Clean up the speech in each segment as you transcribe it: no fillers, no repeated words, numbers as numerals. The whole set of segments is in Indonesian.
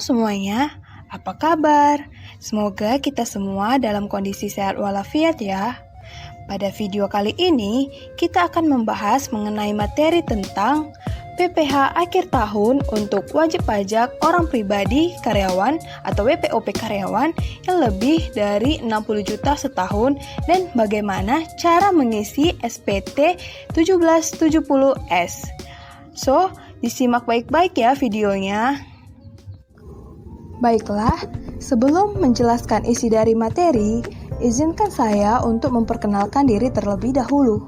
semuanya, apa kabar? Semoga kita semua dalam kondisi sehat walafiat ya. Pada video kali ini, kita akan membahas mengenai materi tentang PPh akhir tahun untuk wajib pajak orang pribadi karyawan atau WPOP karyawan yang lebih dari 60 juta setahun dan bagaimana cara mengisi SPT 1770S. So, disimak baik-baik ya videonya. Baiklah, sebelum menjelaskan isi dari materi, izinkan saya untuk memperkenalkan diri terlebih dahulu.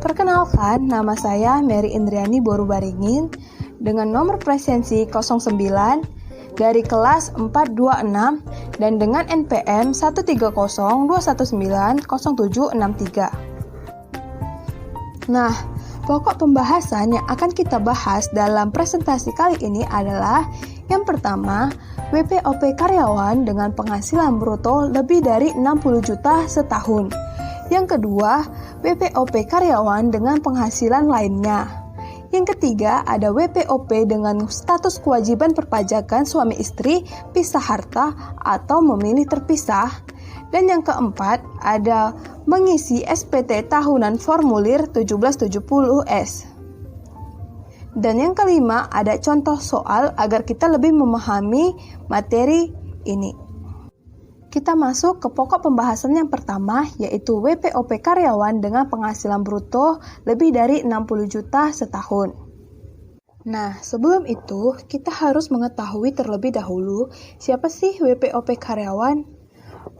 Perkenalkan, nama saya Mary Indriani Borubaringin dengan nomor presensi 09 dari kelas 426 dan dengan NPM 13021900763. Nah, pokok pembahasan yang akan kita bahas dalam presentasi kali ini adalah yang pertama, WPOP karyawan dengan penghasilan bruto lebih dari 60 juta setahun. Yang kedua, WPOP karyawan dengan penghasilan lainnya. Yang ketiga, ada WPOP dengan status kewajiban perpajakan suami istri, pisah harta, atau memilih terpisah. Dan yang keempat, ada mengisi SPT tahunan formulir 1770S. Dan yang kelima, ada contoh soal agar kita lebih memahami materi ini. Kita masuk ke pokok pembahasan yang pertama, yaitu WPOP karyawan dengan penghasilan bruto lebih dari 60 juta setahun. Nah, sebelum itu, kita harus mengetahui terlebih dahulu siapa sih WPOP karyawan.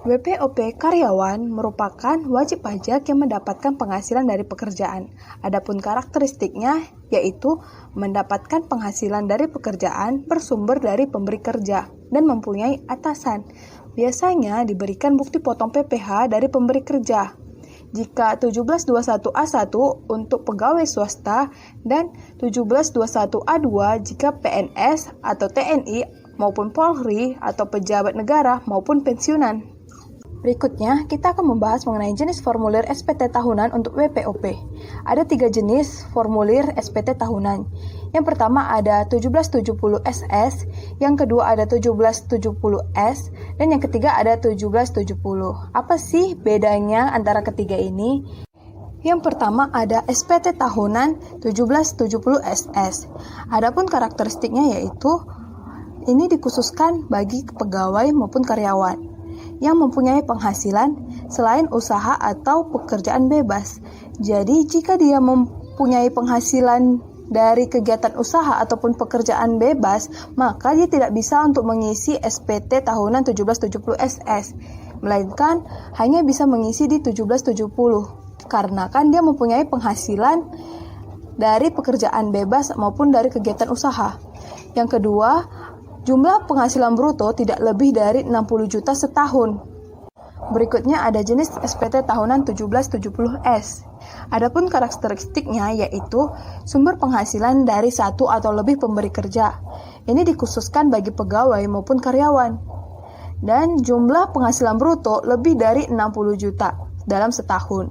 WPOP karyawan merupakan wajib pajak yang mendapatkan penghasilan dari pekerjaan. Adapun karakteristiknya yaitu mendapatkan penghasilan dari pekerjaan bersumber dari pemberi kerja dan mempunyai atasan. Biasanya diberikan bukti potong PPh dari pemberi kerja. Jika 1721A1 untuk pegawai swasta dan 1721A2 jika PNS atau TNI maupun Polri atau pejabat negara maupun pensiunan. Berikutnya, kita akan membahas mengenai jenis formulir SPT tahunan untuk WPOP. Ada 3 jenis formulir SPT tahunan. Yang pertama ada 1770SS, yang kedua ada 1770S, dan yang ketiga ada 1770. Apa sih bedanya antara ketiga ini? Yang pertama ada SPT tahunan 1770SS. Adapun karakteristiknya yaitu ini dikhususkan bagi pegawai maupun karyawan yang mempunyai penghasilan selain usaha atau pekerjaan bebas. Jadi jika dia mempunyai penghasilan dari kegiatan usaha ataupun pekerjaan bebas, maka dia tidak bisa untuk mengisi SPT tahunan 1770SS, melainkan hanya bisa mengisi di 1770, karena kan dia mempunyai penghasilan dari pekerjaan bebas maupun dari kegiatan usaha. Yang kedua, jumlah penghasilan bruto tidak lebih dari 60 juta setahun. Berikutnya ada jenis SPT tahunan 1770S. Adapun karakteristiknya yaitu sumber penghasilan dari satu atau lebih pemberi kerja. Ini dikhususkan bagi pegawai maupun karyawan. Dan jumlah penghasilan bruto lebih dari 60 juta dalam setahun.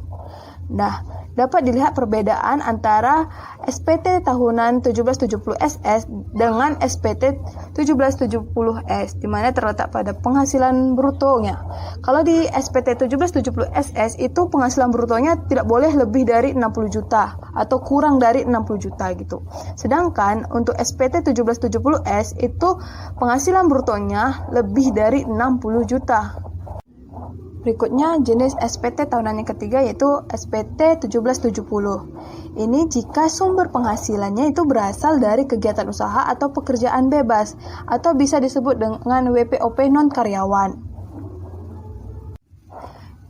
Nah, dapat dilihat perbedaan antara SPT tahunan 1770SS dengan SPT 1770S, di mana terletak pada penghasilan brutonya. Kalau di SPT 1770SS itu penghasilan brutonya tidak boleh lebih dari 60 juta atau kurang dari 60 juta gitu. Sedangkan untuk SPT 1770S itu penghasilan brutonya lebih dari 60 juta. Berikutnya jenis SPT tahunan yang ketiga yaitu SPT 1770. Ini jika sumber penghasilannya itu berasal dari kegiatan usaha atau pekerjaan bebas atau bisa disebut dengan WPOP non-karyawan.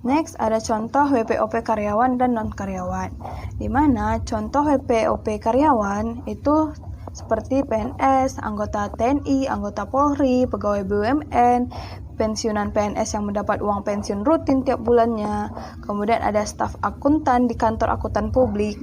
Next ada contoh WPOP karyawan dan non-karyawan. Di mana contoh WPOP karyawan itu seperti PNS, anggota TNI, anggota Polri, pegawai BUMN, pensiunan PNS yang mendapat uang pensiun rutin tiap bulannya. Kemudian ada staf akuntan di kantor akuntan publik.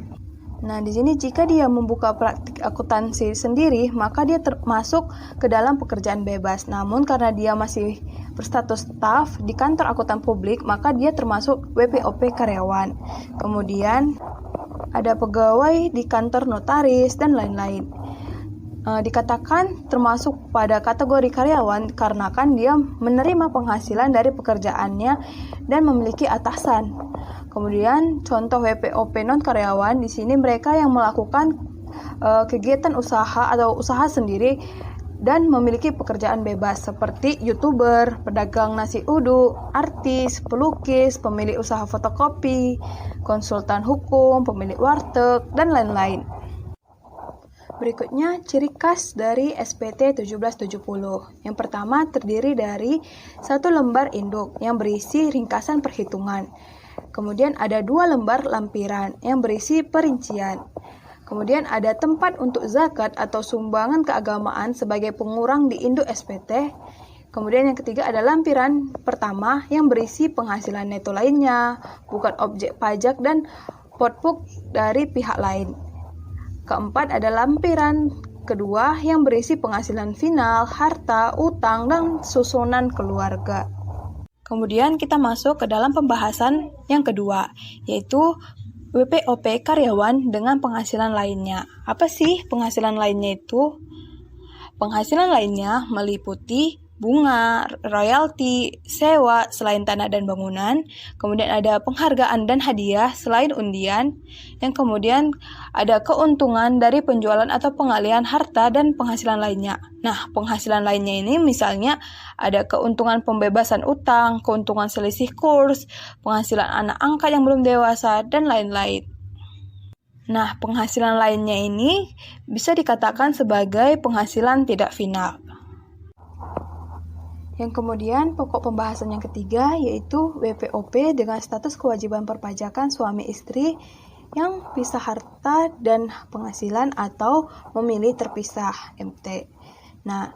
Nah, di sini jika dia membuka praktik akuntansi sendiri, maka dia termasuk ke dalam pekerjaan bebas. Namun karena dia masih berstatus staf di kantor akuntan publik, maka dia termasuk WPOP karyawan. Kemudian ada pegawai di kantor notaris dan lain-lain. dikatakan termasuk pada kategori karyawan karena kan dia menerima penghasilan dari pekerjaannya dan memiliki atasan. Kemudian contoh WPOP non karyawan di sini mereka yang melakukan kegiatan usaha atau usaha sendiri dan memiliki pekerjaan bebas seperti YouTuber, pedagang nasi uduk, artis, pelukis, pemilik usaha fotokopi, konsultan hukum, pemilik warteg, dan lain-lain. Berikutnya, ciri khas dari SPT 1770. Yang pertama terdiri dari satu lembar induk yang berisi ringkasan perhitungan. Kemudian ada 2 lembar lampiran yang berisi perincian. Kemudian ada tempat untuk zakat atau sumbangan keagamaan sebagai pengurang di induk SPT. Kemudian yang ketiga ada lampiran pertama yang berisi penghasilan neto lainnya, bukan objek pajak dan potpuk dari pihak lain. Keempat ada lampiran kedua yang berisi penghasilan final, harta, utang, dan susunan keluarga. Kemudian kita masuk ke dalam pembahasan yang kedua, yaitu WPOP karyawan dengan penghasilan lainnya. Apa sih penghasilan lainnya itu? Penghasilan lainnya meliputi bunga, royalti, sewa selain tanah dan bangunan, kemudian ada penghargaan dan hadiah selain undian, yang kemudian ada keuntungan dari penjualan atau pengalihan harta dan penghasilan lainnya. Nah, penghasilan lainnya ini misalnya ada keuntungan pembebasan utang, keuntungan selisih kurs, penghasilan anak angkat yang belum dewasa, dan lain-lain. Nah, penghasilan lainnya ini bisa dikatakan sebagai penghasilan tidak final. Yang kemudian pokok pembahasan yang ketiga yaitu WPOP dengan status kewajiban perpajakan suami istri yang pisah harta dan penghasilan atau memilih terpisah MT. Nah,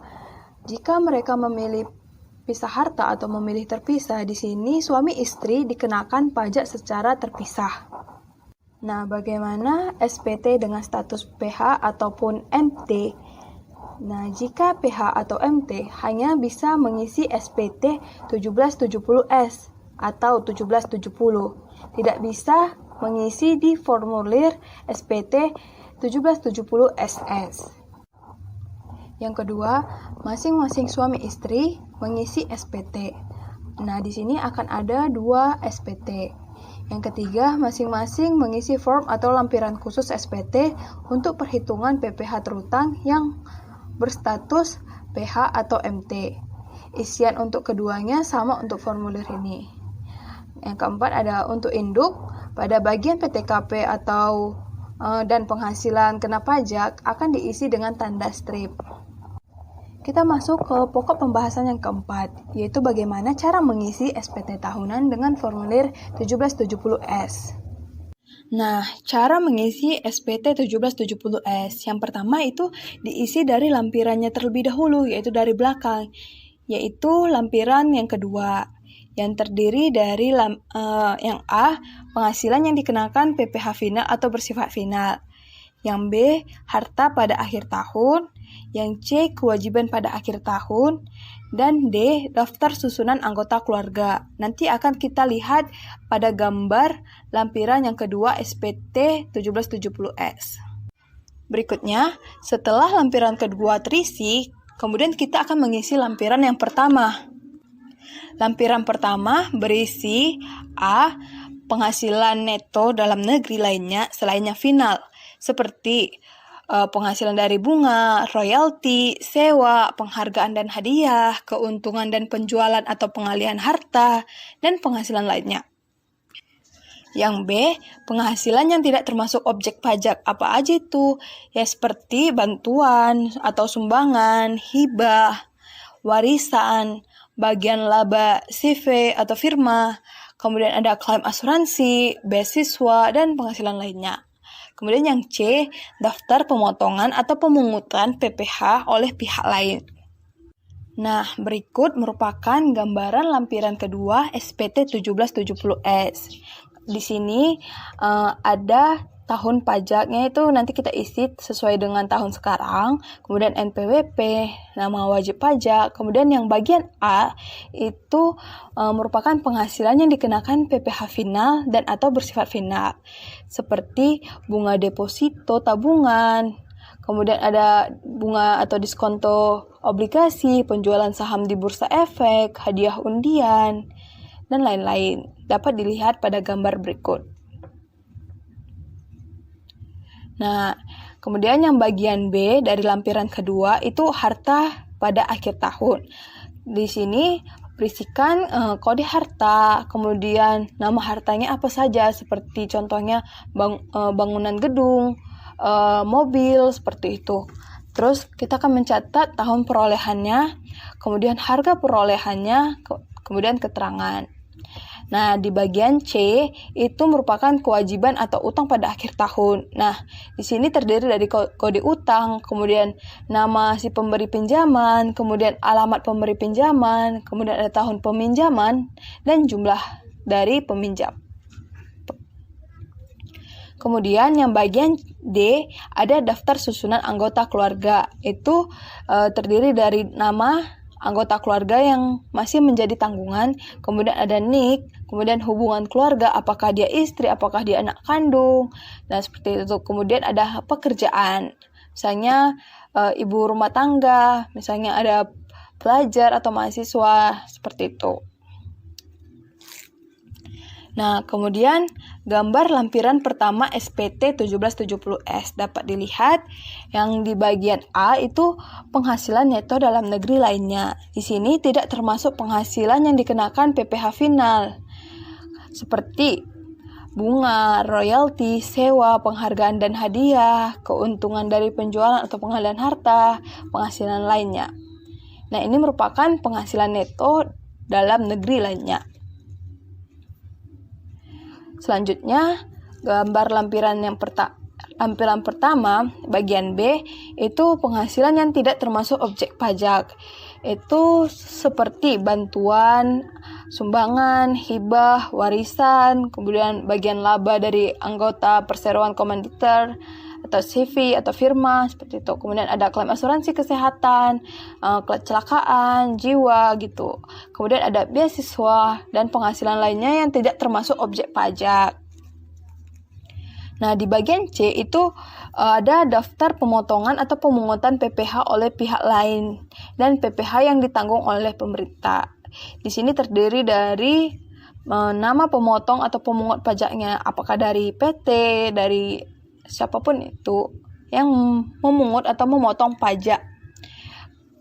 jika mereka memilih pisah harta atau memilih terpisah, di sini suami istri dikenakan pajak secara terpisah. Nah, bagaimana SPT dengan status PH ataupun MT? Nah, jika PH atau MT hanya bisa mengisi SPT 1770S atau 1770, tidak bisa mengisi di formulir SPT 1770SS. Yang kedua, masing-masing suami istri mengisi SPT. Nah, di sini akan ada 2 SPT. Yang ketiga, masing-masing mengisi form atau lampiran khusus SPT untuk perhitungan PPh terutang yang berstatus PH atau MT. Isian untuk keduanya sama untuk formulir ini. Yang keempat ada untuk induk, pada bagian PTKP atau dan penghasilan kena pajak akan diisi dengan tanda strip. Kita masuk ke pokok pembahasan yang keempat, yaitu bagaimana cara mengisi SPT tahunan dengan formulir 1770S. Nah, cara mengisi SPT 1770S. Yang pertama itu diisi dari lampirannya terlebih dahulu, yaitu dari belakang, yaitu lampiran yang kedua, yang terdiri dari yang A, penghasilan yang dikenakan PPh final atau bersifat final. Yang B, harta pada akhir tahun. Yang C, kewajiban pada akhir tahun. Dan D, daftar susunan anggota keluarga. Nanti akan kita lihat pada gambar lampiran yang kedua SPT 1770S. Berikutnya, setelah lampiran kedua terisi, kemudian kita akan mengisi lampiran yang pertama. Lampiran pertama berisi A, penghasilan neto dalam negeri lainnya selainnya final, seperti penghasilan dari bunga, royalti, sewa, penghargaan dan hadiah, keuntungan dan penjualan atau pengalihan harta, dan penghasilan lainnya. Yang B, penghasilan yang tidak termasuk objek pajak. Apa aja itu? Ya seperti bantuan atau sumbangan, hibah, warisan, bagian laba CV atau firma, kemudian ada klaim asuransi, beasiswa, dan penghasilan lainnya. Kemudian yang C, daftar pemotongan atau pemungutan PPh oleh pihak lain. Nah, berikut merupakan gambaran lampiran kedua SPT 1770S. Di sini ada tahun pajaknya itu nanti kita isi sesuai dengan tahun sekarang, kemudian NPWP, nama wajib pajak, kemudian yang bagian A itu merupakan penghasilan yang dikenakan PPh final dan atau bersifat final, seperti bunga deposito tabungan, kemudian ada bunga atau diskonto obligasi, penjualan saham di bursa efek, hadiah undian, dan lain-lain. Dapat dilihat pada gambar berikut. Nah, kemudian yang bagian B dari lampiran kedua itu harta pada akhir tahun. Di sini berisikan kode harta, kemudian nama hartanya apa saja, seperti contohnya bangunan gedung, mobil, seperti itu. Terus kita akan mencatat tahun perolehannya, kemudian harga perolehannya, kemudian keterangan. Nah, di bagian C itu merupakan kewajiban atau utang pada akhir tahun. Nah, di sini terdiri dari kode utang, kemudian nama si pemberi pinjaman, kemudian alamat pemberi pinjaman, kemudian ada tahun peminjaman, dan jumlah dari peminjam. Kemudian yang bagian D ada daftar susunan anggota keluarga. Itu terdiri dari nama anggota keluarga yang masih menjadi tanggungan, kemudian ada nik, kemudian hubungan keluarga, apakah dia istri, apakah dia anak kandung, dan seperti itu. Kemudian ada pekerjaan, misalnya ibu rumah tangga, misalnya ada pelajar atau mahasiswa, seperti itu. Nah, kemudian gambar lampiran pertama SPT 1770S dapat dilihat yang di bagian A itu penghasilan neto dalam negeri lainnya. Di sini tidak termasuk penghasilan yang dikenakan PPh final, seperti bunga, royalti, sewa, penghargaan dan hadiah, keuntungan dari penjualan atau pengalihan harta, penghasilan lainnya. Nah, ini merupakan penghasilan neto dalam negeri lainnya. Selanjutnya, gambar lampiran pertama, bagian B, itu penghasilan yang tidak termasuk objek pajak. Itu seperti bantuan, sumbangan, hibah, warisan, kemudian bagian laba dari anggota perseroan komanditer, atau CV atau firma, seperti itu. Kemudian ada klaim asuransi kesehatan, kecelakaan, jiwa, gitu. Kemudian ada beasiswa dan penghasilan lainnya yang tidak termasuk objek pajak. Nah, di bagian C itu ada daftar pemotongan atau pemungutan PPh oleh pihak lain dan PPh yang ditanggung oleh pemerintah. Di sini terdiri dari nama pemotong atau pemungut pajaknya, apakah dari PT, dari siapapun itu yang memungut atau memotong pajak.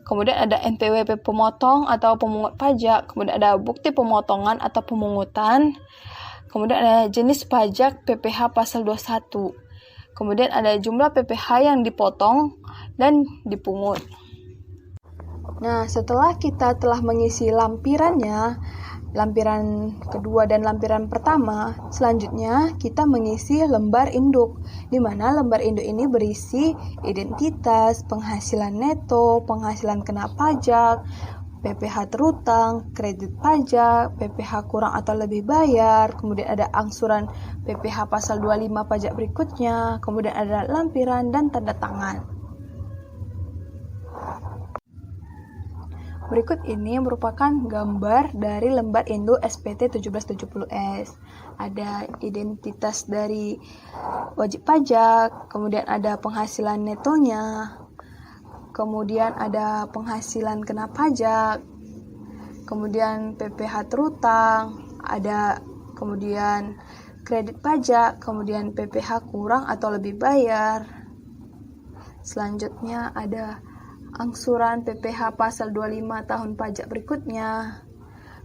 Kemudian ada NPWP pemotong atau pemungut pajak, kemudian ada bukti pemotongan atau pemungutan, kemudian ada jenis pajak PPh pasal 21, kemudian ada jumlah PPh yang dipotong dan dipungut. Nah, setelah kita telah mengisi lampirannya, lampiran kedua dan lampiran pertama, selanjutnya kita mengisi lembar induk, di mana lembar induk ini berisi identitas, penghasilan neto, penghasilan kena pajak, PPh terutang, kredit pajak, PPh kurang atau lebih bayar, kemudian ada angsuran PPh pasal 25 pajak berikutnya, kemudian ada lampiran dan tanda tangan. Berikut ini merupakan gambar dari lembar induk SPT 1770S. Ada identitas dari wajib pajak, kemudian ada penghasilan netonya, kemudian ada penghasilan kena pajak, kemudian PPh terutang, ada kemudian kredit pajak, kemudian PPh kurang atau lebih bayar. Selanjutnya ada angsuran PPh pasal 25 tahun pajak berikutnya,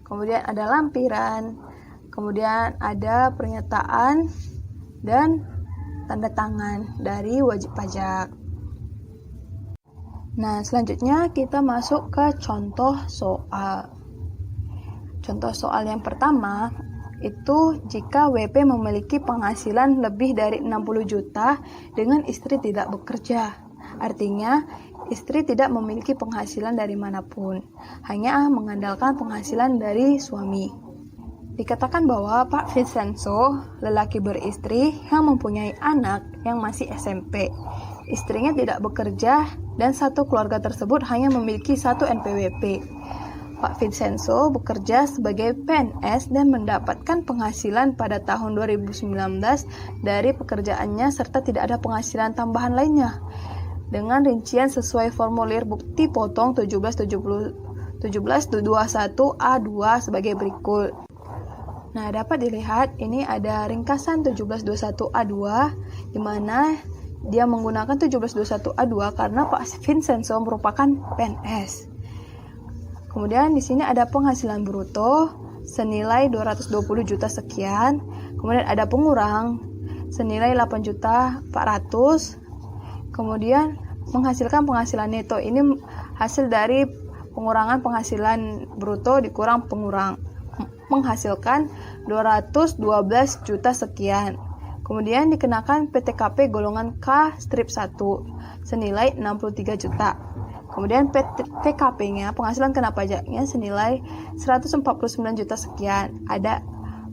kemudian ada lampiran, kemudian ada pernyataan dan tanda tangan dari wajib pajak. Nah, selanjutnya kita masuk ke contoh soal. Contoh soal yang pertama itu jika WP memiliki penghasilan lebih dari 60 juta dengan istri tidak bekerja. Artinya, istri tidak memiliki penghasilan dari manapun, hanya mengandalkan penghasilan dari suami. Dikatakan bahwa Pak Vincenzo, lelaki beristri yang mempunyai anak yang masih SMP. Istrinya tidak bekerja dan satu keluarga tersebut hanya memiliki satu NPWP. Pak Vincenzo bekerja sebagai PNS dan mendapatkan penghasilan pada tahun 2019 dari pekerjaannya serta tidak ada penghasilan tambahan lainnya. dengan rincian sesuai formulir bukti potong 1721A2 sebagai berikut. Nah, dapat dilihat ini ada ringkasan 1721A2 di mana dia menggunakan 1721A2 karena Pak Vincenzo merupakan PNS. Kemudian di sini ada penghasilan bruto senilai 220 juta sekian. Kemudian ada pengurang senilai 8.400.000. Kemudian menghasilkan penghasilan neto. Ini hasil dari pengurangan penghasilan bruto dikurang pengurang. Menghasilkan 212 juta sekian. Kemudian dikenakan PTKP golongan K strip 1 senilai 63 juta. Kemudian PKP-nya, penghasilan kena pajaknya senilai 149 juta sekian. Ada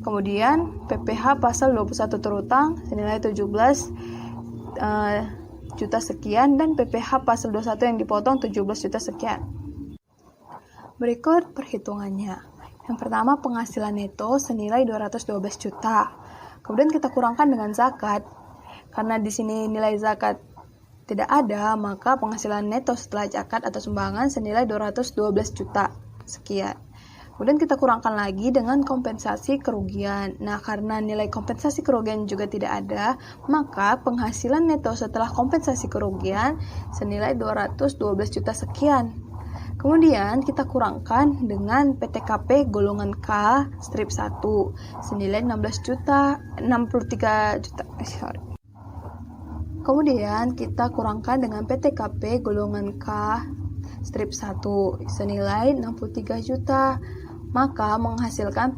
kemudian PPH pasal 21 terutang senilai 17 juta sekian dan PPH pasal 21 yang dipotong 17 juta sekian. Berikut perhitungannya. Yang pertama penghasilan neto senilai 212 juta. Kemudian kita kurangkan dengan zakat. Karena di sini nilai zakat tidak ada, maka penghasilan neto setelah zakat atau sumbangan senilai 212 juta sekian. Kemudian kita kurangkan lagi dengan kompensasi kerugian. Nah, karena nilai kompensasi kerugian juga tidak ada, maka penghasilan neto setelah kompensasi kerugian senilai 212 juta sekian. Kemudian kita kurangkan dengan PTKP golongan K strip 1 senilai 63 juta. Kemudian kita kurangkan dengan PTKP golongan K strip 1 senilai 63 juta. Maka menghasilkan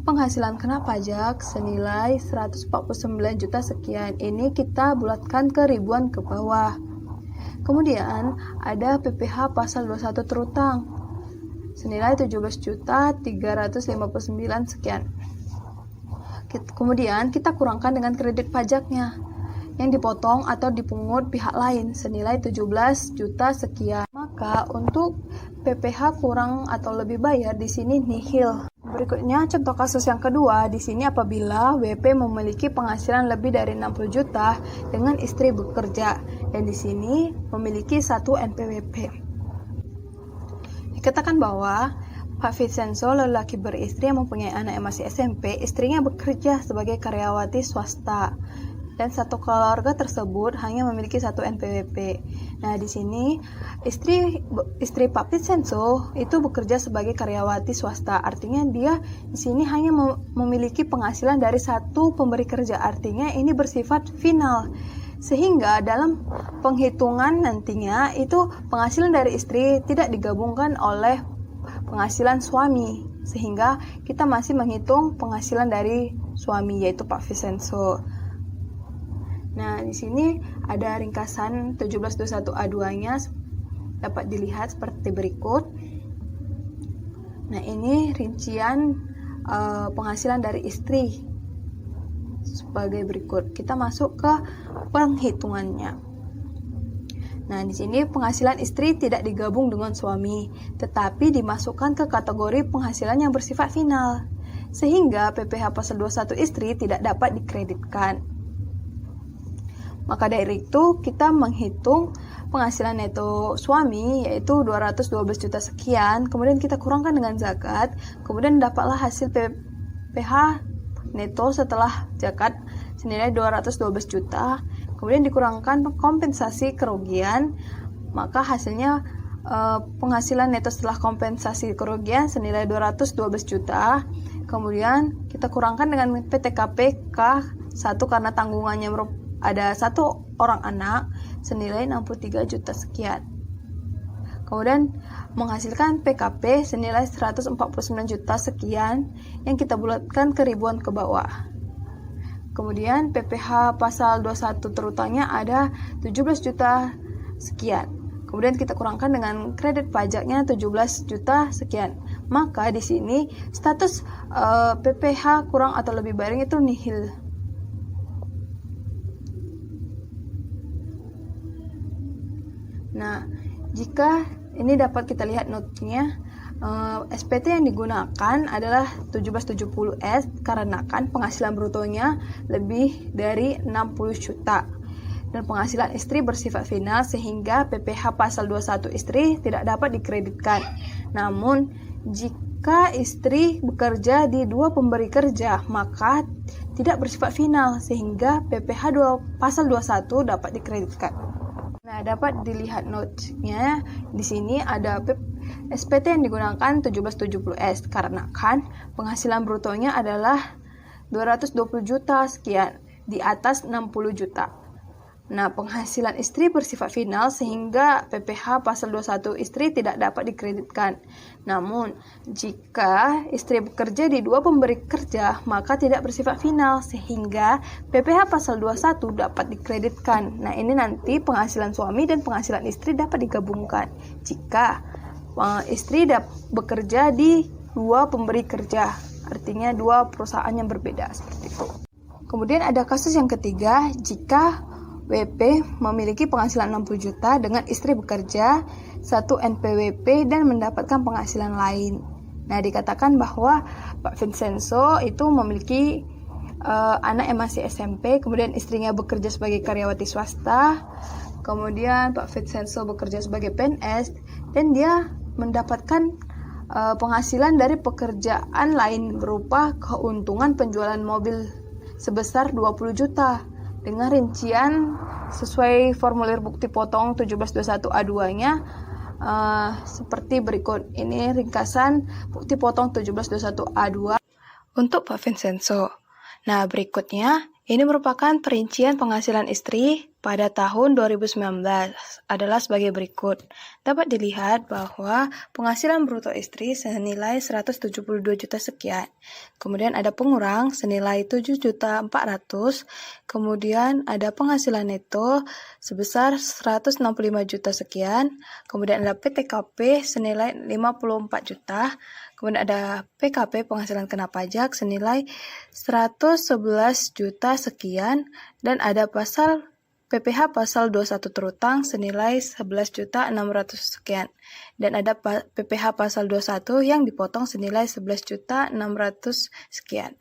penghasilan kena pajak senilai 149 juta sekian. Ini kita bulatkan ke ribuan ke bawah. Kemudian ada PPH pasal 21 terutang senilai 17.359 sekian. Kemudian kita kurangkan dengan kredit pajaknya yang dipotong atau dipungut pihak lain senilai 17 juta sekian. Maka untuk PPH kurang atau lebih bayar di sini nihil. Berikutnya contoh kasus yang kedua, di sini apabila WP memiliki penghasilan lebih dari 60 juta dengan istri bekerja dan di sini memiliki 1 NPWP. Dikatakan bahwa Pak Vincenzo lelaki beristri yang mempunyai anak yang masih SMP, istrinya bekerja sebagai karyawati swasta. Dan satu keluarga tersebut hanya memiliki 1 NPWP. Nah, di sini istri Pak Vincenzo itu bekerja sebagai karyawati swasta. Artinya dia di sini hanya memiliki penghasilan dari 1 pemberi kerja. Artinya ini bersifat final. Sehingga dalam penghitungan nantinya itu penghasilan dari istri tidak digabungkan oleh penghasilan suami. Sehingga kita masih menghitung penghasilan dari suami yaitu Pak Vincenzo. Nah, di sini ada ringkasan 1721A2-nya dapat dilihat seperti berikut. Nah, ini rincian penghasilan dari istri sebagai berikut. Kita masuk ke penghitungannya. Nah, di sini penghasilan istri tidak digabung dengan suami, tetapi dimasukkan ke kategori penghasilan yang bersifat final. Sehingga PPH pasal 21 istri tidak dapat dikreditkan. Maka dari itu kita menghitung penghasilan neto suami yaitu 212 juta sekian, kemudian kita kurangkan dengan zakat, kemudian dapatlah hasil PPH neto setelah zakat senilai 212 juta, kemudian dikurangkan kompensasi kerugian, maka hasilnya penghasilan neto setelah kompensasi kerugian senilai 212 juta, kemudian kita kurangkan dengan PTKP K1 karena tanggungannya ada 1 orang anak senilai 63 juta sekian. Kemudian menghasilkan PKP senilai 149 juta sekian yang kita bulatkan ke ribuan ke bawah. Kemudian PPH pasal 21 terutangnya ada 17 juta sekian. Kemudian kita kurangkan dengan kredit pajaknya 17 juta sekian. Maka di sini status PPH kurang atau lebih bayar itu nihil. Nah, jika ini dapat kita lihat notnya, SPT yang digunakan adalah 1770S karena kan penghasilan brutonya lebih dari 60 juta. dan penghasilan istri bersifat final sehingga PPh pasal 21 istri tidak dapat dikreditkan. Namun, jika istri bekerja di dua pemberi kerja, maka tidak bersifat final sehingga PPh pasal 21 dapat dikreditkan. Nah, dapat dilihat note-nya. Di sini ada SPT yang digunakan 1770S karena kan penghasilan brutonya adalah 220 juta sekian di atas 60 juta. Nah, penghasilan istri bersifat final sehingga PPh pasal 21 istri tidak dapat dikreditkan. Namun, jika istri bekerja di dua pemberi kerja, maka tidak bersifat final sehingga PPh pasal 21 dapat dikreditkan. Nah, ini nanti penghasilan suami dan penghasilan istri dapat digabungkan jika istri bekerja di dua pemberi kerja, artinya dua perusahaan yang berbeda seperti itu. Kemudian ada kasus yang ketiga, jika WP memiliki penghasilan 60 juta dengan istri bekerja 1 NPWP dan mendapatkan penghasilan lain. Nah, dikatakan bahwa Pak Vincenzo itu memiliki anak yang masih SMP, kemudian istrinya bekerja sebagai karyawati swasta, kemudian Pak Vincenzo bekerja sebagai PNS, dan dia mendapatkan penghasilan dari pekerjaan lain berupa keuntungan penjualan mobil sebesar 20 juta dengan rincian sesuai formulir bukti potong 1721A2-nya seperti berikut. Ini ringkasan bukti potong 1721A2 untuk Pak Vincenzo. Nah, berikutnya ini merupakan perincian penghasilan istri pada tahun 2019 adalah sebagai berikut. Dapat dilihat bahwa penghasilan bruto istri senilai 172 juta sekian. Kemudian ada pengurang senilai 7.400.000. Kemudian ada penghasilan neto sebesar 165 juta sekian. Kemudian ada PTKP senilai 54 juta. Kemudian ada PKP penghasilan kena pajak senilai 111 juta sekian. Dan ada PPh pasal 21 terutang senilai 11.600.000 sekian. Dan ada PPh pasal 21 yang dipotong senilai 11.600.000 sekian.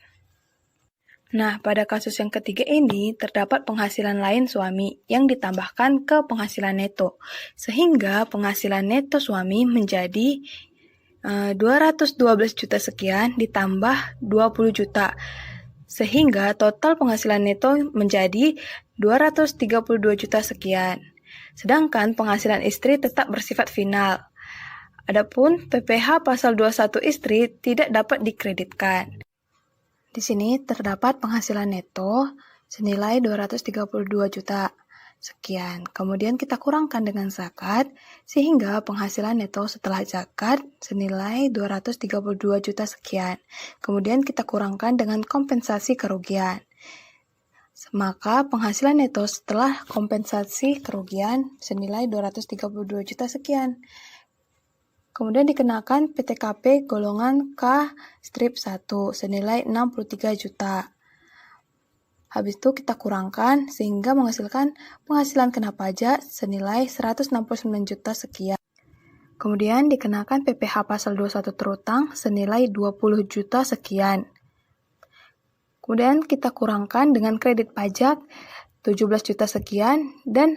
Nah, pada kasus yang ketiga ini terdapat penghasilan lain suami yang ditambahkan ke penghasilan neto. Sehingga penghasilan neto suami menjadi 212 juta sekian ditambah 20 juta. Sehingga total penghasilan neto menjadi 232 juta sekian. Sedangkan penghasilan istri tetap bersifat final. Adapun PPh pasal 21 istri tidak dapat dikreditkan. Di sini terdapat penghasilan neto senilai 232 juta sekian. Kemudian kita kurangkan dengan zakat sehingga penghasilan neto setelah zakat senilai 232 juta sekian. Kemudian kita kurangkan dengan kompensasi kerugian. Maka penghasilan neto setelah kompensasi kerugian senilai 232 juta sekian. Kemudian dikenakan PTKP golongan K strip 1 senilai 63 juta. Habis itu kita kurangkan sehingga menghasilkan penghasilan kena pajak senilai 169 juta sekian. Kemudian dikenakan PPh pasal 21 terutang senilai 20 juta sekian. Kemudian kita kurangkan dengan kredit pajak 17 juta sekian dan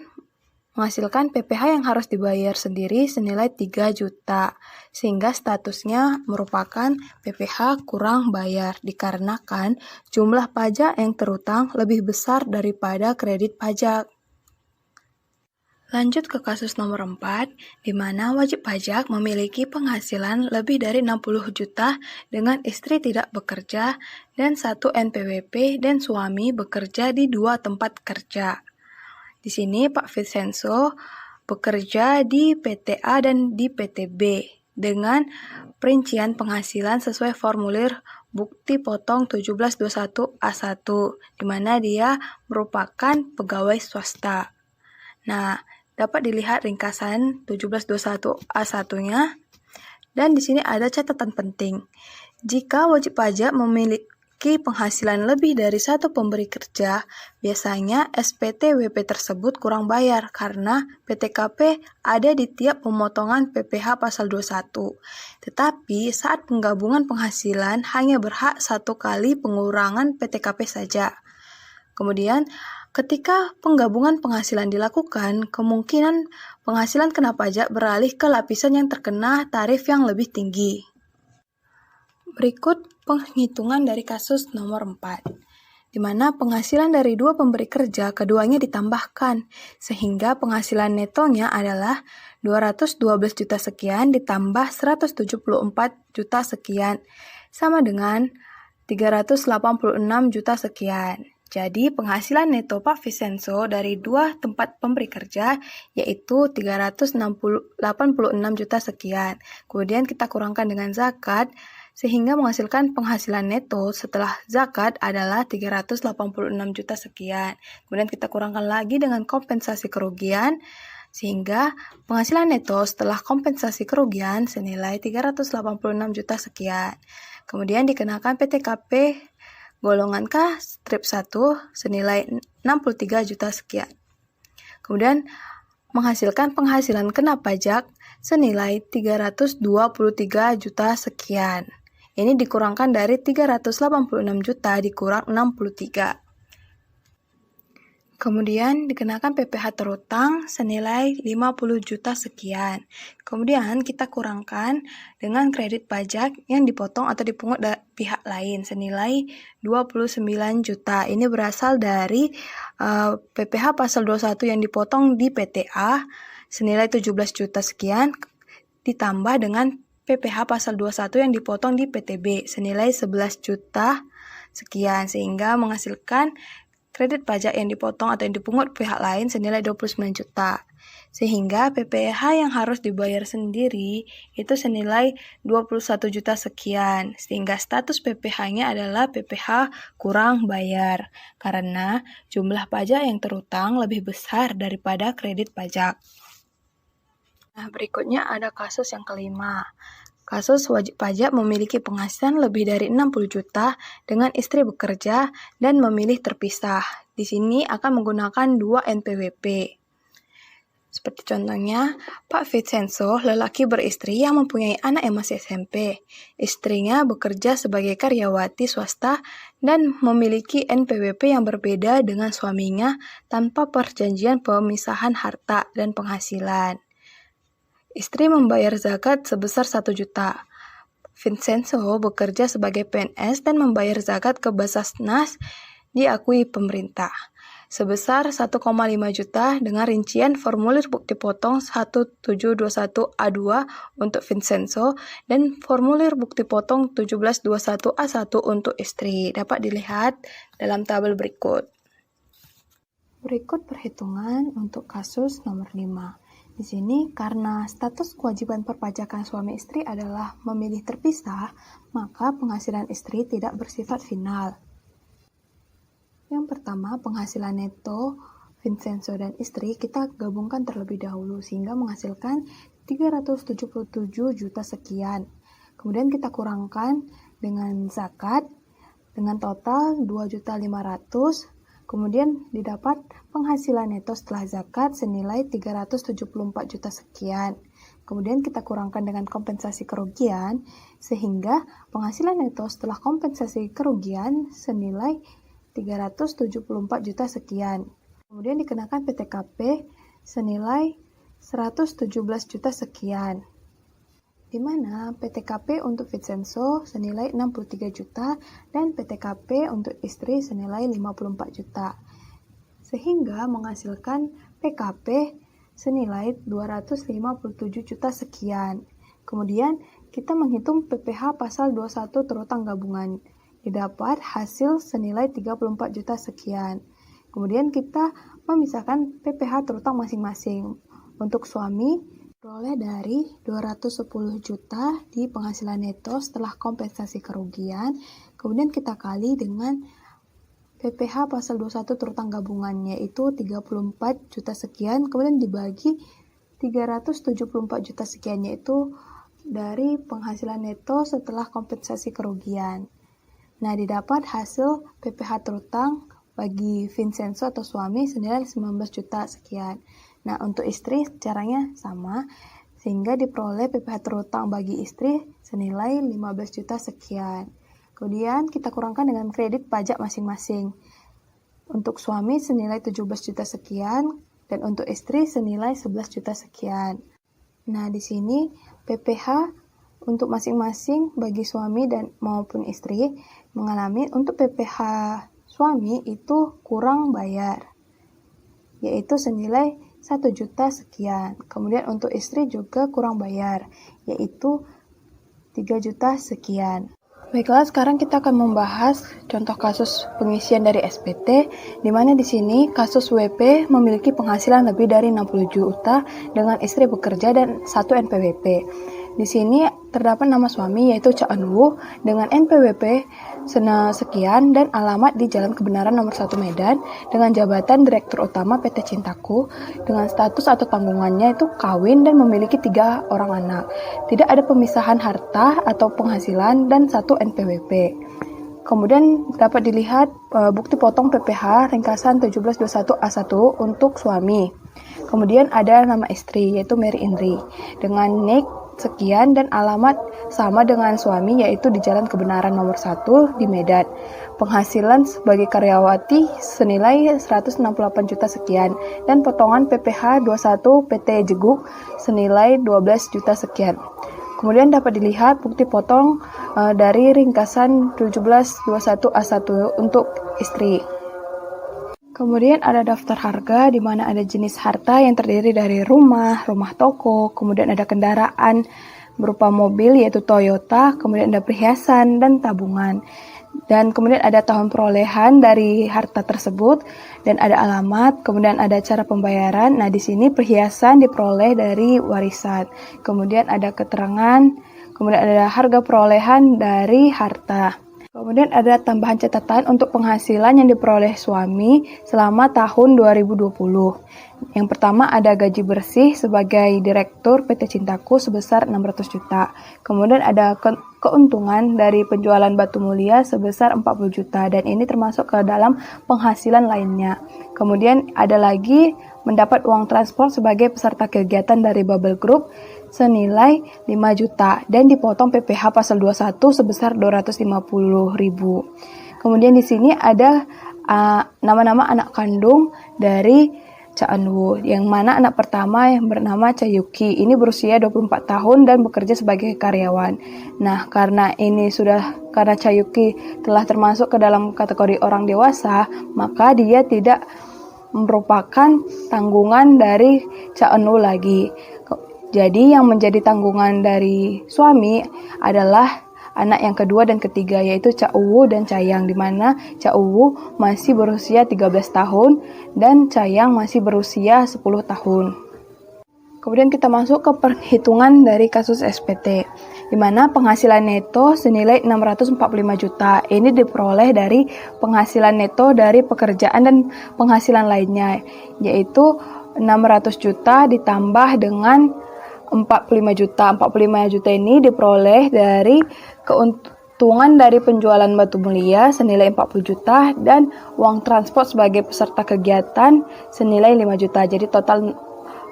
menghasilkan PPh yang harus dibayar sendiri senilai 3 juta. Sehingga statusnya merupakan PPh kurang bayar dikarenakan jumlah pajak yang terutang lebih besar daripada kredit pajak. Lanjut ke kasus nomor 4, di mana wajib pajak memiliki penghasilan lebih dari 60 juta dengan istri tidak bekerja dan 1 NPWP dan suami bekerja di 2 tempat kerja. Di sini Pak Vincenzo bekerja di PTA dan di PTB dengan perincian penghasilan sesuai formulir bukti potong 1721A1 di mana dia merupakan pegawai swasta. Nah, dapat dilihat ringkasan 1721A1-nya dan di sini ada catatan penting. Jika wajib pajak memiliki penghasilan lebih dari 1 pemberi kerja, biasanya SPT WP tersebut kurang bayar karena PTKP ada di tiap pemotongan PPh pasal 21. Tetapi saat penggabungan penghasilan hanya berhak 1 kali pengurangan PTKP saja. Kemudian Ketika penggabungan penghasilan dilakukan, kemungkinan penghasilan kena pajak beralih ke lapisan yang terkena tarif yang lebih tinggi. Berikut penghitungan dari kasus nomor 4, di mana penghasilan dari dua pemberi kerja keduanya ditambahkan, sehingga penghasilan netonya adalah 212 juta sekian ditambah 174 juta sekian, sama dengan 386 juta sekian. Jadi penghasilan neto Pak Vincenzo dari dua tempat pemberi kerja yaitu 386 juta sekian. Kemudian kita kurangkan dengan zakat sehingga menghasilkan penghasilan neto setelah zakat adalah 386 juta sekian. Kemudian kita kurangkan lagi dengan kompensasi kerugian sehingga penghasilan neto setelah kompensasi kerugian senilai 386 juta sekian. Kemudian dikenakan PTKP golongan K strip 1 senilai 63 juta sekian. Kemudian menghasilkan penghasilan kena pajak senilai 323 juta sekian. Ini dikurangkan dari 386 juta dikurang 63. Kemudian dikenakan PPh terutang senilai 50 juta sekian. Kemudian kita kurangkan dengan kredit pajak yang dipotong atau dipungut dari pihak lain senilai 29 juta. Ini berasal dari PPh pasal 21 yang dipotong di PTA senilai 17 juta sekian ditambah dengan PPh pasal 21 yang dipotong di PTB senilai 11 juta sekian sehingga menghasilkan kredit pajak yang dipotong atau yang dipungut pihak lain senilai 29 juta. Sehingga PPh yang harus dibayar sendiri itu senilai 21 juta sekian. Sehingga status PPh-nya adalah PPh kurang bayar. Karena jumlah pajak yang terutang lebih besar daripada kredit pajak. Nah, berikutnya ada kasus yang kelima. Kasus wajib pajak memiliki penghasilan lebih dari 60 juta dengan istri bekerja dan memilih terpisah. Di sini akan menggunakan 2 NPWP. Seperti contohnya, Pak Vincenzo, lelaki beristri yang mempunyai anak yang masih SMP. Istrinya bekerja sebagai karyawati swasta dan memiliki NPWP yang berbeda dengan suaminya tanpa perjanjian pemisahan harta dan penghasilan. Istri membayar zakat sebesar 1 juta. Vincenzo bekerja sebagai PNS dan membayar zakat ke Basarnas diakui pemerintah sebesar 1,5 juta dengan rincian formulir bukti potong 1721A2 untuk Vincenzo dan formulir bukti potong 1721A1 untuk istri. Dapat dilihat dalam tabel berikut. Berikut perhitungan untuk kasus nomor 5. Di sini, karena status kewajiban perpajakan suami istri adalah memilih terpisah, maka penghasilan istri tidak bersifat final. Yang pertama, penghasilan neto Vincenzo dan istri kita gabungkan terlebih dahulu sehingga menghasilkan 377 juta sekian. Kemudian kita kurangkan dengan zakat dengan total 2.500.000. Kemudian didapat penghasilan neto setelah zakat senilai 374 juta sekian. Kemudian kita kurangkan dengan kompensasi kerugian, sehingga penghasilan neto setelah kompensasi kerugian senilai 374 juta sekian. Kemudian dikenakan PTKP senilai 117 juta sekian. Di mana PTKP untuk Vincenzo senilai 63 juta dan PTKP untuk istri senilai 54 juta. Sehingga menghasilkan PKP senilai 257 juta sekian. Kemudian kita menghitung PPh pasal 21 terutang gabungan. Didapat hasil senilai 34 juta sekian. Kemudian kita memisahkan PPh terutang masing-masing. Untuk suami peroleh dari 210 juta di penghasilan neto setelah kompensasi kerugian, kemudian kita kali dengan PPh pasal 21 terutang gabungan yaitu 34 juta sekian, kemudian dibagi 374 juta sekian yaitu dari penghasilan neto setelah kompensasi kerugian. Nah, didapat hasil PPh terutang bagi Vincenzo atau suami senilai 19 juta sekian. Nah, untuk istri caranya sama, sehingga diperoleh PPh terutang bagi istri senilai 15 juta sekian. Kemudian kita kurangkan dengan kredit pajak masing-masing. Untuk suami senilai 17 juta sekian, dan untuk istri senilai 11 juta sekian. Nah, di sini PPh untuk masing-masing bagi suami dan maupun istri mengalami untuk PPh suami itu kurang bayar, yaitu senilai 1 juta sekian. Kemudian untuk istri juga kurang bayar, yaitu 3 juta sekian. Baiklah, sekarang kita akan membahas contoh kasus pengisian dari SPT, di mana di sini kasus WP memiliki penghasilan lebih dari 60 juta dengan istri bekerja dan 1 NPWP. Di sini terdapat nama suami yaitu Cha Eun-woo dengan NPWP sekian dan alamat di Jalan Kebenaran nomor 1 Medan dengan jabatan Direktur Utama PT Cintaku dengan status atau tanggungannya itu kawin dan memiliki 3 orang anak. Tidak ada pemisahan harta atau penghasilan dan 1 NPWP. Kemudian dapat dilihat bukti potong PPh ringkasan 1721A1 untuk suami. Kemudian ada nama istri yaitu Mary Indri dengan NIK sekian dan alamat sama dengan suami yaitu di Jalan Kebenaran nomor 1 di Medan. Penghasilan sebagai karyawati senilai 168 juta sekian dan potongan PPh 21 PT Jeguk senilai 12 juta sekian. Kemudian dapat dilihat bukti potong dari ringkasan 1721A1 untuk istri. Kemudian ada daftar harga di mana ada jenis harta yang terdiri dari rumah toko, kemudian ada kendaraan berupa mobil yaitu Toyota, kemudian ada perhiasan dan tabungan. Dan kemudian ada tahun perolehan dari harta tersebut dan ada alamat, kemudian ada cara pembayaran. Nah, di sini perhiasan diperoleh dari warisan. Kemudian ada keterangan, kemudian ada harga perolehan dari harta. Kemudian ada tambahan catatan untuk penghasilan yang diperoleh suami selama tahun 2020. Yang pertama ada gaji bersih sebagai Direktur PT Cintaku sebesar 600 juta. Kemudian ada keuntungan dari penjualan batu mulia sebesar 40 juta dan ini termasuk ke dalam penghasilan lainnya. Kemudian ada lagi mendapat uang transport sebagai peserta kegiatan dari Bubble Group senilai 5 juta dan dipotong PPh pasal 21 sebesar 250.000. Kemudian di sini ada nama-nama anak kandung dari Cha Eun-woo, yang mana anak pertama yang bernama Cha Yuki ini berusia 24 tahun dan bekerja sebagai karyawan. Nah, karena Cha Yuki telah termasuk ke dalam kategori orang dewasa, maka dia tidak merupakan tanggungan dari Cha Eun-woo lagi. Jadi yang menjadi tanggungan dari suami adalah anak yang kedua dan ketiga yaitu Cha Eun-woo dan Cha-yang, di mana Cha Eun-woo masih berusia 13 tahun dan Cha-yang masih berusia 10 tahun. Kemudian kita masuk ke perhitungan dari kasus SPT, di mana penghasilan neto senilai 645 juta. Ini diperoleh dari penghasilan neto dari pekerjaan dan penghasilan lainnya, yaitu 600 juta ditambah dengan 45 juta. 45 juta ini diperoleh dari keuntungan dari penjualan batu mulia senilai 40 juta dan uang transport sebagai peserta kegiatan senilai 5 juta. Jadi total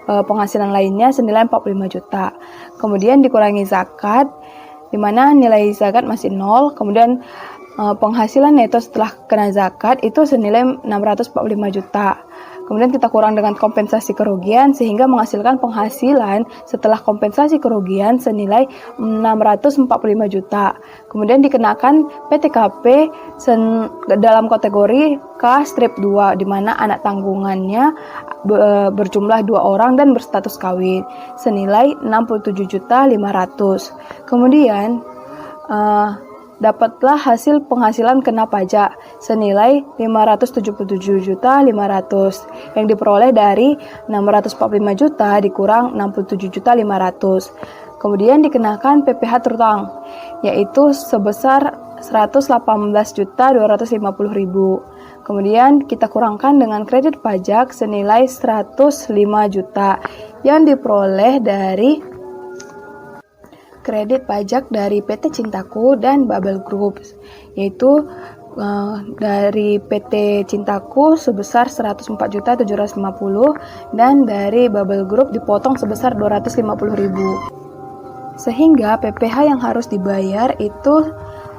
penghasilan lainnya senilai 45 juta. Kemudian dikurangi zakat, di mana nilai zakat masih 0. Kemudian penghasilan neto setelah kena zakat itu senilai 645 juta. Kemudian kita kurang dengan kompensasi kerugian sehingga menghasilkan penghasilan setelah kompensasi kerugian senilai 645 juta. Kemudian dikenakan PTKP dalam kategori K-2 di mana anak tanggungannya berjumlah 2 orang dan berstatus kawin senilai 67.500. Kemudian dapatlah hasil penghasilan kena pajak senilai 577.500 yang diperoleh dari 645 juta dikurang 67.500. Kemudian dikenakan PPh terutang yaitu sebesar 118.250.000. Kemudian kita kurangkan dengan kredit pajak senilai 105 juta yang diperoleh dari kredit pajak dari PT Cintaku dan Bubble Group, yaitu dari PT Cintaku sebesar 104.750 dan dari Bubble Group dipotong sebesar 250.000. Sehingga PPh yang harus dibayar itu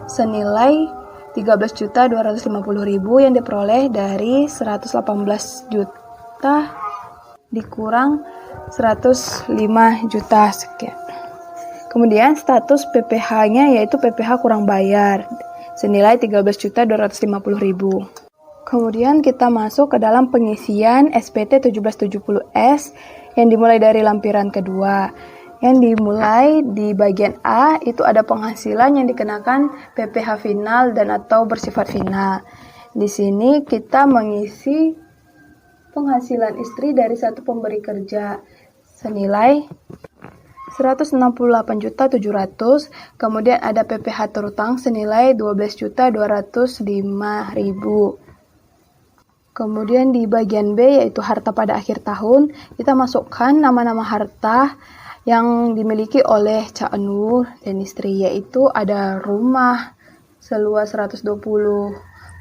senilai 13.250.000 yang diperoleh dari 118 juta dikurang 105 juta sekian. Kemudian status PPh-nya yaitu PPh kurang bayar senilai 13.250.000. Kemudian kita masuk ke dalam pengisian SPT 1770S yang dimulai dari lampiran kedua. Yang dimulai di bagian A itu ada penghasilan yang dikenakan PPh final dan atau bersifat final. Di sini kita mengisi penghasilan istri dari satu pemberi kerja senilai 168.700.000, kemudian ada PPh terutang senilai 12.205.000. Kemudian di bagian B yaitu harta pada akhir tahun, kita masukkan nama-nama harta yang dimiliki oleh Cak Nur dan istri, yaitu ada rumah seluas 120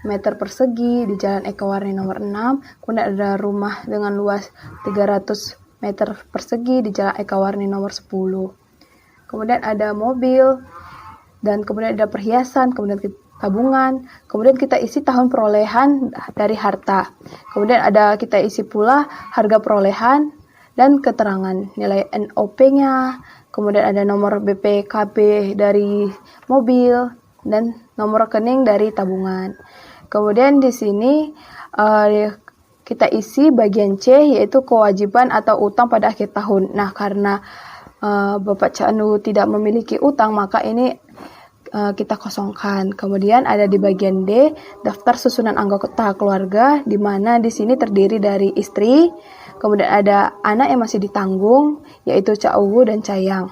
meter persegi di Jalan Eka Warni nomor 6, kemudian ada rumah dengan luas 300 meter persegi di Jalan Eka Warni nomor 10. Kemudian ada mobil, dan kemudian ada perhiasan, kemudian tabungan, kemudian kita isi tahun perolehan dari harta. Kemudian kita isi pula harga perolehan dan keterangan nilai NOP-nya, kemudian ada nomor BPKB dari mobil dan nomor rekening dari tabungan. Kemudian di sini kita isi bagian C yaitu kewajiban atau utang pada akhir tahun. Nah, karena Bapak Cak Nu tidak memiliki utang, maka ini kita kosongkan. Kemudian ada di bagian D daftar susunan anggota keluarga, di mana di sini terdiri dari istri, kemudian ada anak yang masih ditanggung yaitu Cak Uwu dan Cayang.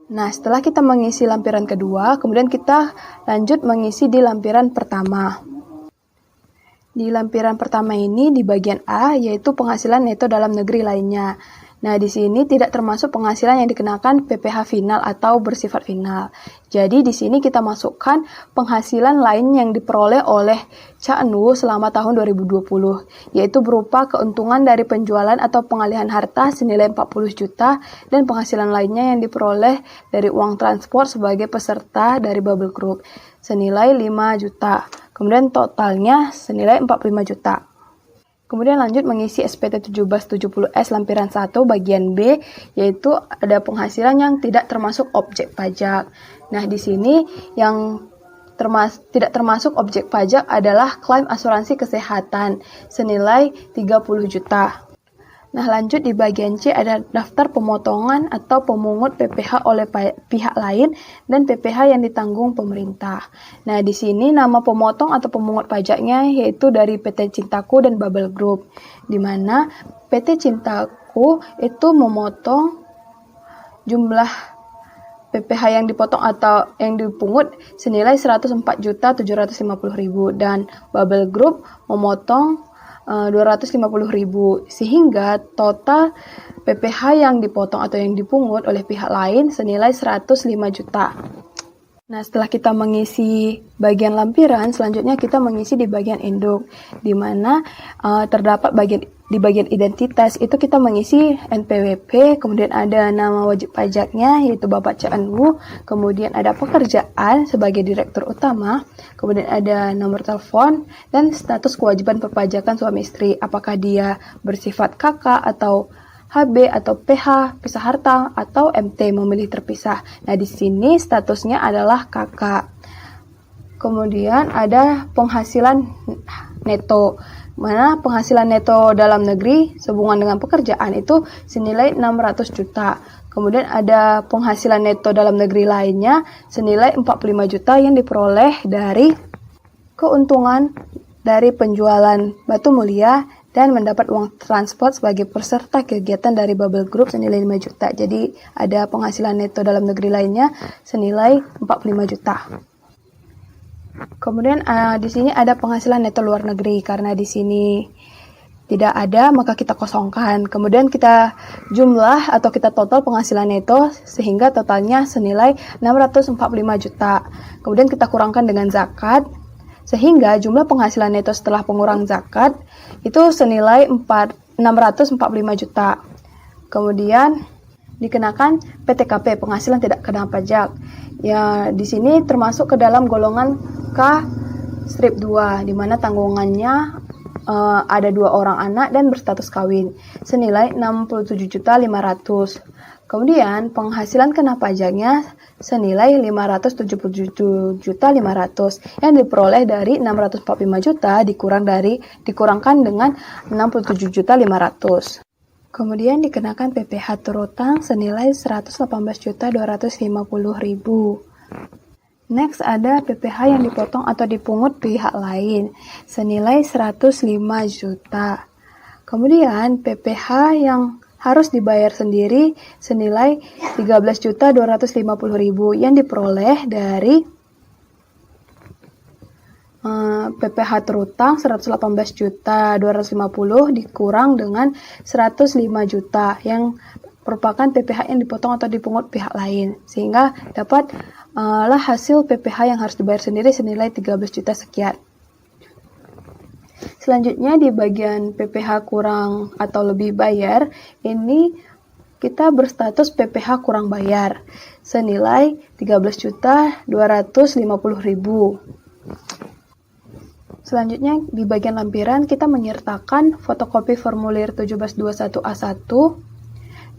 Nah, setelah kita mengisi lampiran kedua, kemudian kita lanjut mengisi di lampiran pertama. Di lampiran pertama ini di bagian A yaitu penghasilan neto dalam negeri lainnya. Nah, di sini tidak termasuk penghasilan yang dikenakan PPh final atau bersifat final. Jadi, di sini kita masukkan penghasilan lain yang diperoleh oleh Cak Nu selama tahun 2020, yaitu berupa keuntungan dari penjualan atau pengalihan harta senilai 40 juta dan penghasilan lainnya yang diperoleh dari uang transport sebagai peserta dari Bubble Group senilai 5 juta. Kemudian totalnya senilai 45 juta. Kemudian lanjut mengisi SPT 1770S lampiran 1 bagian B, yaitu ada penghasilan yang tidak termasuk objek pajak. Nah, di sini yang tidak termasuk objek pajak adalah klaim asuransi kesehatan senilai 30 juta. Nah, lanjut di bagian C ada daftar pemotongan atau pemungut PPh oleh pihak lain dan PPh yang ditanggung pemerintah. Nah, di sini nama pemotong atau pemungut pajaknya yaitu dari PT Cintaku dan Bubble Group, di mana PT Cintaku itu memotong jumlah PPh yang dipotong atau yang dipungut senilai 104.750.000 dan Bubble Group memotong 250.000, sehingga total PPh yang dipotong atau yang dipungut oleh pihak lain senilai 105 juta. Nah, setelah kita mengisi bagian lampiran, selanjutnya kita mengisi di bagian induk, di mana terdapat di bagian identitas itu kita mengisi NPWP, kemudian ada nama wajib pajaknya yaitu Bapak Cak Nu, kemudian ada pekerjaan sebagai direktur utama, kemudian ada nomor telepon dan status kewajiban perpajakan suami istri, apakah dia bersifat KK atau HB atau PH, pisah harta, atau MT, memilih terpisah. Nah, di sini statusnya adalah KK. Kemudian ada penghasilan neto, mana penghasilan neto dalam negeri sehubungan dengan pekerjaan itu senilai 600 juta. Kemudian ada penghasilan neto dalam negeri lainnya senilai 45 juta yang diperoleh dari keuntungan dari penjualan batu mulia dan mendapat uang transport sebagai peserta kegiatan dari Bubble Group senilai 5 juta. Jadi ada penghasilan neto dalam negeri lainnya senilai 45 juta. Kemudian di sini ada penghasilan neto luar negeri, karena di sini tidak ada maka kita kosongkan. Kemudian kita jumlah atau kita total penghasilan neto sehingga totalnya senilai 645 juta. Kemudian kita kurangkan dengan zakat sehingga jumlah penghasilan neto setelah pengurang zakat itu senilai 645 juta. Kemudian dikenakan PTKP, penghasilan tidak kena pajak. Ya, di sini termasuk ke dalam golongan K strip 2, di mana tanggungannya ada 2 orang anak dan berstatus kawin, senilai 67.500. Kemudian penghasilan kena pajaknya senilai 577.500 yang diperoleh dari 645 juta dikurangkan dengan 67.500. Kemudian dikenakan PPh terutang senilai 118.250.000. Next ada PPh yang dipotong atau dipungut pihak lain senilai 105 juta. Kemudian PPh yang harus dibayar sendiri senilai 13.250.000 yang diperoleh dari PPh terutang 118.250 dikurang dengan 105 juta yang merupakan PPh yang dipotong atau dipungut pihak lain, sehingga dapat lah hasil PPh yang harus dibayar sendiri senilai 13 juta sekian. Selanjutnya di bagian PPh kurang atau lebih bayar, ini kita berstatus PPh kurang bayar senilai 13.250.000. Selanjutnya di bagian lampiran kita menyertakan fotokopi formulir 1721A1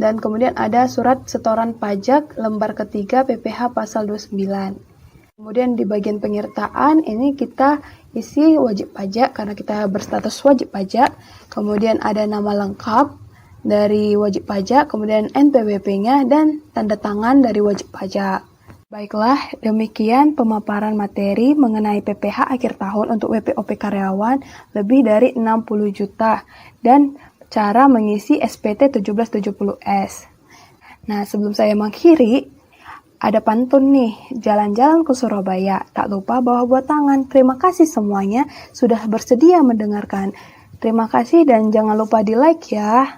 dan kemudian ada surat setoran pajak lembar ketiga PPh pasal 29. Kemudian di bagian penyertaan ini kita isi wajib pajak karena kita berstatus wajib pajak. Kemudian ada nama lengkap dari wajib pajak, kemudian NPWP-nya dan tanda tangan dari wajib pajak. Baiklah, demikian pemaparan materi mengenai PPh akhir tahun untuk WPOP karyawan lebih dari 60 juta dan cara mengisi SPT 1770S. Nah, sebelum saya mengakhiri, ada pantun nih, jalan-jalan ke Surabaya, tak lupa bawa buat tangan. Terima kasih semuanya sudah bersedia mendengarkan. Terima kasih dan jangan lupa di like ya.